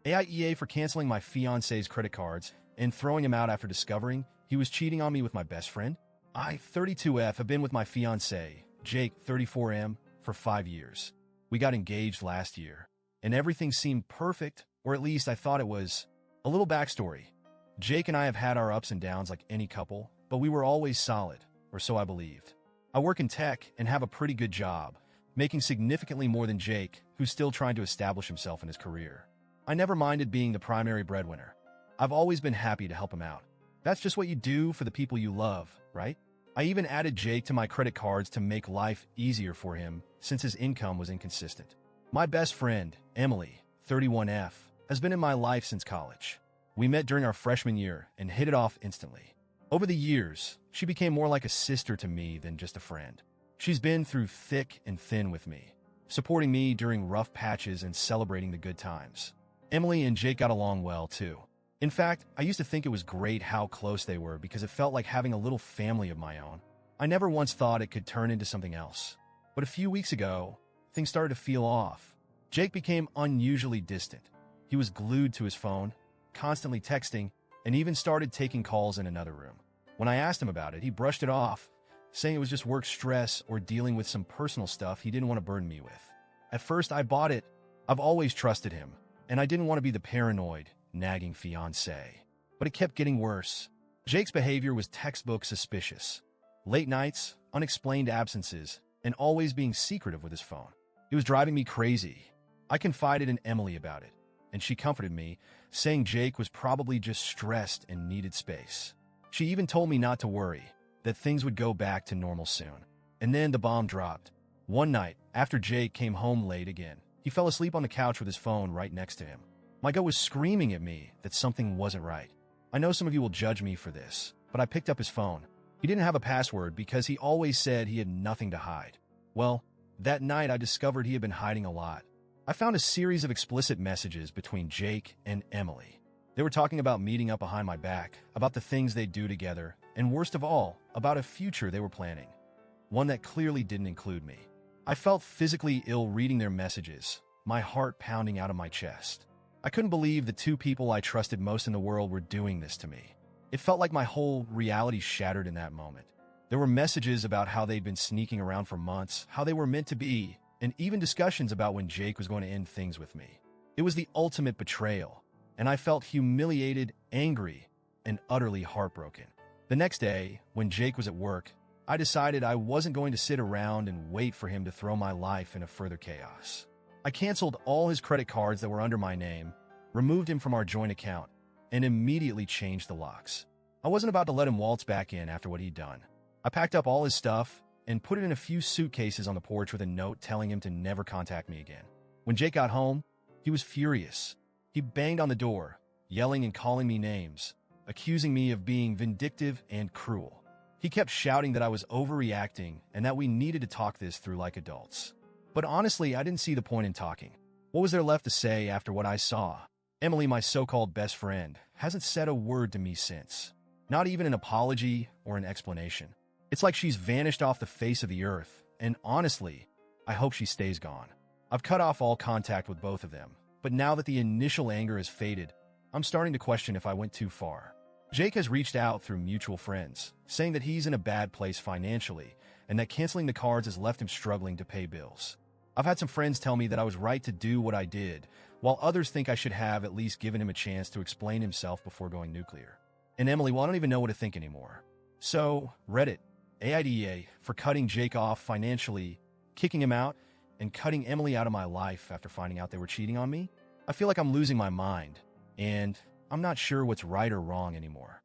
AITA for canceling my fiancé's credit cards and throwing him out after discovering he was cheating on me with my best friend. I, 32F, have been with my fiancé, Jake, 34M, for 5 years. We got engaged last year, and everything seemed perfect, or at least I thought it was. A little backstory. Jake and I have had our ups and downs like any couple, but we were always solid, or so I believed. I work in tech and have a pretty good job, making significantly more than Jake, who's still trying to establish himself in his career. I never minded being the primary breadwinner. I've always been happy to help him out. That's just what you do for the people you love, right? I even added Jake to my credit cards to make life easier for him since his income was inconsistent. My best friend, Emily, 31F, has been in my life since college. We met during our freshman year and hit it off instantly. Over the years, she became more like a sister to me than just a friend. She's been through thick and thin with me, supporting me during rough patches and celebrating the good times. Emily and Jake got along well, too. In fact, I used to think it was great how close they were because it felt like having a little family of my own. I never once thought it could turn into something else. But a few weeks ago, things started to feel off. Jake became unusually distant. He was glued to his phone, constantly texting, and even started taking calls in another room. When I asked him about it, he brushed it off, saying it was just work stress or dealing with some personal stuff he didn't want to burden me with. At first, I bought it. I've always trusted him, and I didn't want to be the paranoid, nagging fiancé. But it kept getting worse. Jake's behavior was textbook suspicious. Late nights, unexplained absences, and always being secretive with his phone. It was driving me crazy. I confided in Emily about it, and she comforted me, saying Jake was probably just stressed and needed space. She even told me not to worry, that things would go back to normal soon. And then the bomb dropped. One night, after Jake came home late again, he fell asleep on the couch with his phone right next to him. My gut was screaming at me that something wasn't right. I know some of you will judge me for this, but I picked up his phone. He didn't have a password because he always said he had nothing to hide. Well, that night I discovered he had been hiding a lot. I found a series of explicit messages between Jake and Emily. They were talking about meeting up behind my back, about the things they'd do together, and worst of all, about a future they were planning. One that clearly didn't include me. I felt physically ill reading their messages, my heart pounding out of my chest. I couldn't believe the two people I trusted most in the world were doing this to me. It felt like my whole reality shattered in that moment. There were messages about how they'd been sneaking around for months, how they were meant to be, and even discussions about when Jake was going to end things with me. It was the ultimate betrayal, and I felt humiliated, angry, and utterly heartbroken. The next day, when Jake was at work, I decided I wasn't going to sit around and wait for him to throw my life into further chaos. I canceled all his credit cards that were under my name, removed him from our joint account, and immediately changed the locks. I wasn't about to let him waltz back in after what he'd done. I packed up all his stuff and put it in a few suitcases on the porch with a note telling him to never contact me again. When Jake got home, he was furious. He banged on the door, yelling and calling me names, accusing me of being vindictive and cruel. He kept shouting that I was overreacting and that we needed to talk this through like adults. But honestly, I didn't see the point in talking. What was there left to say after what I saw? Emily, my so-called best friend, hasn't said a word to me since. Not even an apology or an explanation. It's like she's vanished off the face of the earth, and honestly, I hope she stays gone. I've cut off all contact with both of them, but now that the initial anger has faded, I'm starting to question if I went too far. Jake has reached out through mutual friends, saying that he's in a bad place financially and that canceling the cards has left him struggling to pay bills. I've had some friends tell me that I was right to do what I did, while others think I should have at least given him a chance to explain himself before going nuclear. And Emily, well, I don't even know what to think anymore. So, Reddit, AITA, for cutting Jake off financially, kicking him out, and cutting Emily out of my life after finding out they were cheating on me? I feel like I'm losing my mind, and I'm not sure what's right or wrong anymore.